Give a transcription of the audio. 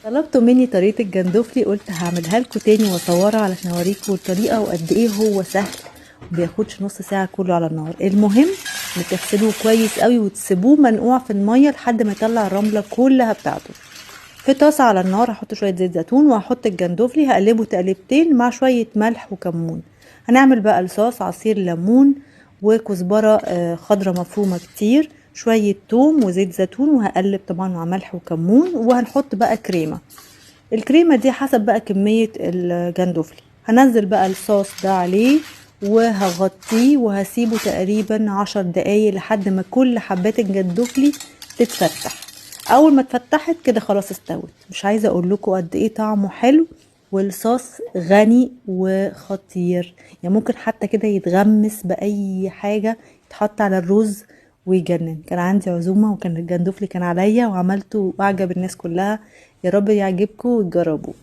طلبتوا مني طريقة الجندوفلي، قلت هعملها لكم تاني واصورها علشان اوريكم الطريقة وقد ايه هو سهل ومبياخدش نص ساعة كله على النار. المهم انك تغسلوه كويس قوي وتسيبوه منقوع في المية لحد ما يطلع الرملة كلها بتاعته. في طاسة على النار هحط شوية زيت زيتون وهحط الجندوفلي، هقلبه تقلبتين مع شوية ملح وكمون. هنعمل بقى الصوص: عصير ليمون وكزبرة خضرة مفرومة كتير، شوية توم وزيت زيتون، وهقلب طبعا مع ملح وكمون. وهنحط بقى كريمة، الكريمة دي حسب بقى كمية الجندوفلي. هنزل بقى الصوص ده عليه وهغطيه وهسيبه تقريبا 10 دقايق لحد ما كل حبات الجندوفلي تتفتح. اول ما اتفتحت كده خلاص استوت. مش عايزة اقول لكم قد ايه طعمه حلو، والصوص غني وخطير. يعني ممكن حتى كده يتغمس باي حاجة، يتحط على الرز ويجنن. كان عندي عزومة وكان الجندوفلي كان عليا وعملته واعجب الناس كلها. يا رب يعجبكم وتجربوه.